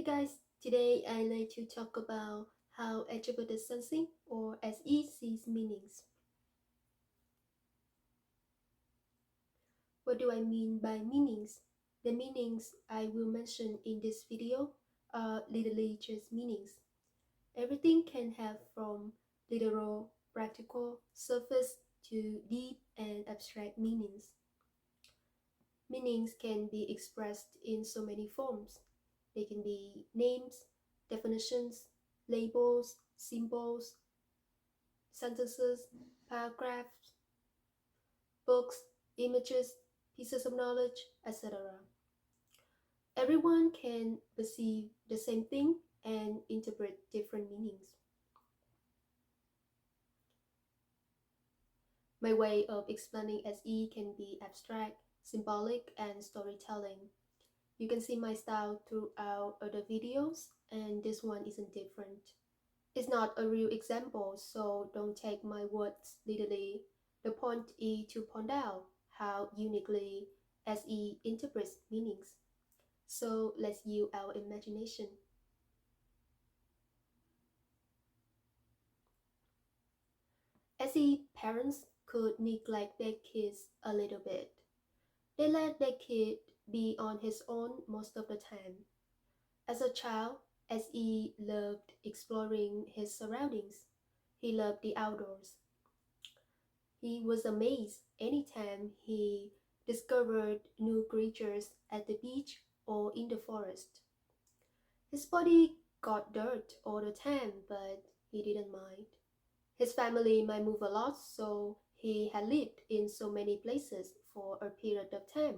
Hey guys, today I'd like to talk about how attributed sensing or SE sees meanings. What do I mean by meanings? The meanings I will mention in this video are literally just meanings. Everything can have from literal, practical, surface to deep and abstract meanings. Meanings can be expressed in so many forms. They can be names, definitions, labels, symbols, sentences, paragraphs, books, images, pieces of knowledge, etc. Everyone can perceive the same thing and interpret different meanings. My way of explaining SE can be abstract, symbolic, and storytelling. You can see my style throughout other videos, and this one isn't different. It's not a real example, so don't take my words literally. The point is to point out how uniquely SE interprets meanings. So let's use our imagination. SE parents could neglect their kids a little bit. They let their kid be on his own most of the time. As a child, SE loved exploring his surroundings. He loved the outdoors. He was amazed anytime he discovered new creatures at the beach or in the forest. His body got dirt all the time, but he didn't mind. His family might move a lot, so he had lived in so many places for a period of time.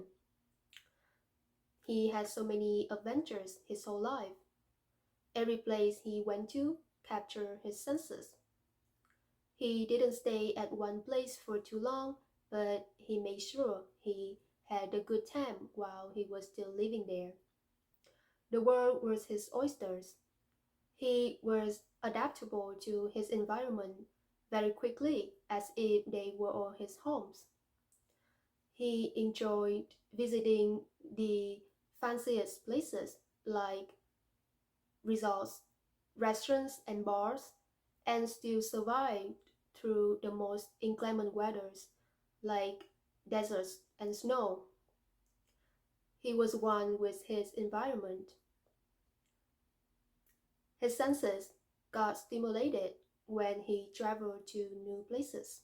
He had so many adventures his whole life. Every place he went to captured his senses. He didn't stay at one place for too long, but he made sure he had a good time while he was still living there. The world was his oysters. He was adaptable to his environment very quickly, as if they were all his homes. He enjoyed visiting the fanciest places like resorts, restaurants, and bars, and still survived through the most inclement weathers like deserts and snow. He was one with his environment. His senses got stimulated when he traveled to new places.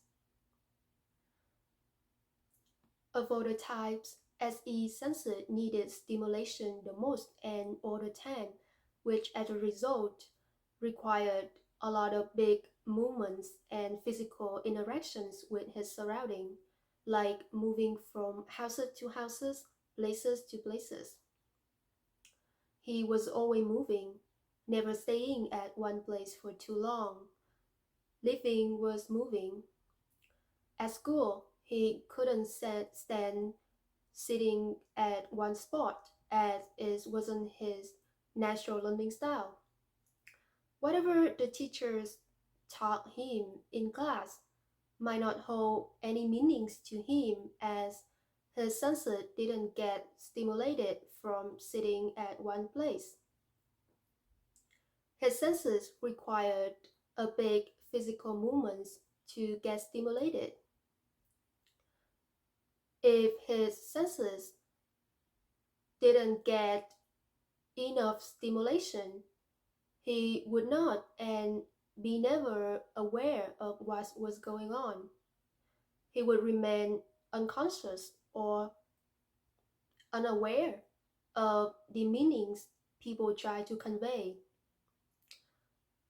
Of all the types, SE sensor needed stimulation the most and all the time, which as a result required a lot of big movements and physical interactions with his surrounding, like moving from houses to houses, places to places. He was always moving, never staying at one place for too long. Living was moving. At school, he couldn't stand sitting at one spot as it wasn't his natural learning style. Whatever the teachers taught him in class might not hold any meanings to him as his senses didn't get stimulated from sitting at one place. His senses required a big physical movements to get stimulated. If his senses didn't get enough stimulation, he would not and be never aware of what was going on. He would remain unconscious or unaware of the meanings people try to convey.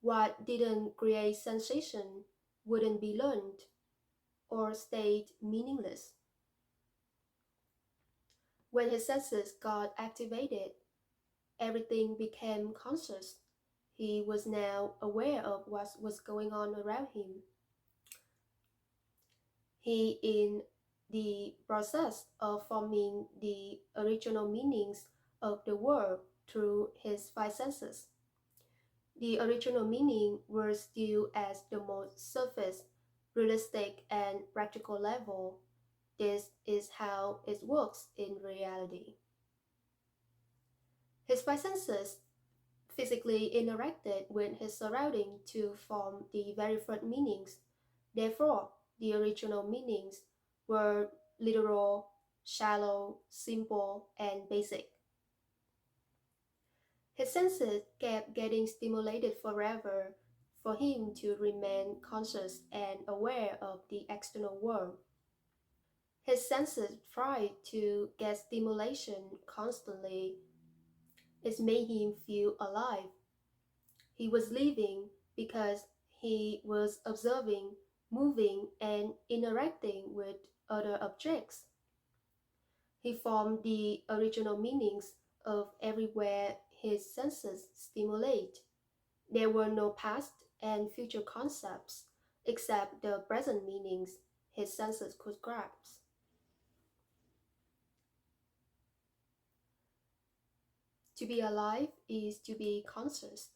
What didn't create sensation wouldn't be learned or stayed meaningless. When his senses got activated, everything became conscious. He was now aware of what was going on around him. He in the process of forming the original meanings of the world through his five senses. The original meaning were still at the most surface, realistic, and practical level. This is how it works in reality. His five senses physically interacted with his surrounding to form the very first meanings. Therefore, the original meanings were literal, shallow, simple, and basic. His senses kept getting stimulated forever for him to remain conscious and aware of the external world. His senses tried to get stimulation constantly. It made him feel alive. He was living because he was observing, moving, and interacting with other objects. He formed the original meanings of everywhere his senses stimulate. There were no past and future concepts except the present meanings his senses could grasp. To be alive is to be conscious.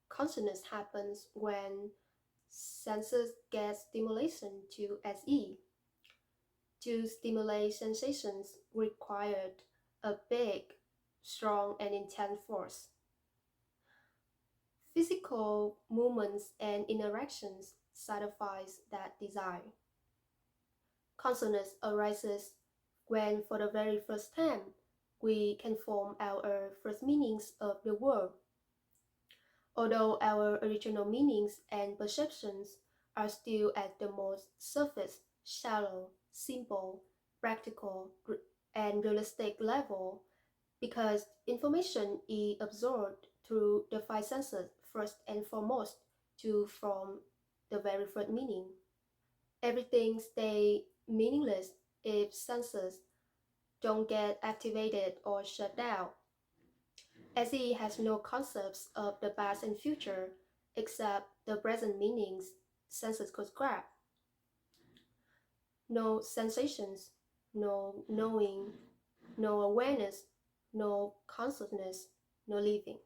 Consciousness happens when senses get stimulation to SE. To stimulate sensations required a big, strong, and intense force. Physical movements and interactions satisfies that desire. Consciousness arises when, for the very first time, we can form our first meanings of the world. Although our original meanings and perceptions are still at the most surface, shallow, simple, practical, and realistic level, because information is absorbed through the five senses first and foremost to form the very first meaning. Everything stays meaningless if senses don't get activated or shut down, as he has no concepts of the past and future except the present meanings senses could grasp. No sensations, no knowing, no awareness, no consciousness, no living.